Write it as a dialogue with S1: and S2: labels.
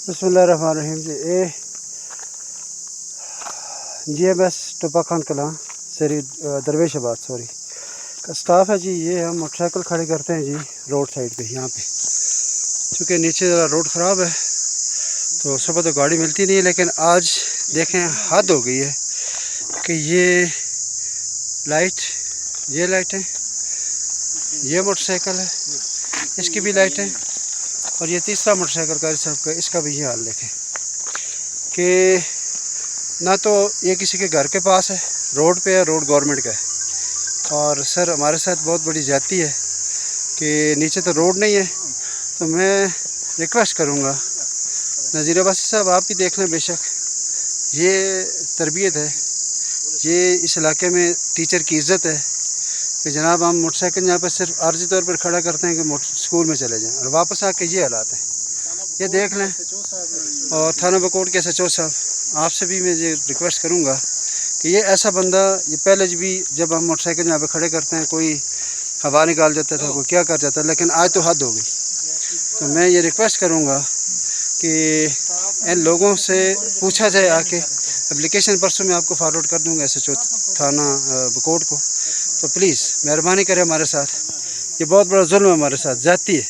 S1: बिस्मिल्लाहिर्रहमानिर्रहीम जी GMS टोपा खान कलां सरी दरवेशाबाद सॉरी का स्टाफ है जी। ये हम मोटरसाइकिल खड़े करते हैं जी रोड साइड पे यहाँ पे, क्योंकि नीचे ज़रा रोड ख़राब है तो सुबह तो गाड़ी मिलती नहीं है। लेकिन आज देखें हद हो गई है कि ये लाइटें, ये मोटरसाइकिल है, इसकी भी लाइटें, और ये तीसरा मोटरसाइकिल कारी साहब का, इसका भी ये हाल देखें कि ना तो ये किसी के घर के पास है, रोड पे है, रोड गवर्नमेंट का है। और सर हमारे साथ बहुत बड़ी ज़्यादती है कि नीचे तो रोड नहीं है। तो मैं रिक्वेस्ट करूँगा नज़ीर अब्बासी साहब, आप भी देख लें, बेशक ये तरबियत है, ये इस इलाके में टीचर की इज़्ज़त है कि जनाब हम मोटरसाइकिल यहाँ पर सिर्फ आर्जी तौर पर खड़ा करते हैं कि स्कूल में चले जाएँ, और वापस आके ये हालात हैं, ये देख लें। और थाना बकोट के SHO साहब, आपसे भी मैं ये रिक्वेस्ट करूँगा कि ये ऐसा बंदा, ये पहले भी जब हम मोटरसाइकिल यहाँ पे खड़े करते हैं कोई हवा निकाल जाता था, कोई क्या कर जाता है, लेकिन आज तो हद हो गई। तो मैं ये रिक्वेस्ट करूँगा कि इन लोगों से पूछा जाए आके। एप्लीकेशन परसों मैं आपको फॉरवर्ड कर दूँगा SHO थाना बकोट को। तो प्लीज़ मेहरबानी करें हमारे साथ, ये बहुत बड़ा जुल्म है हमारे साथ, ज़्यादती है।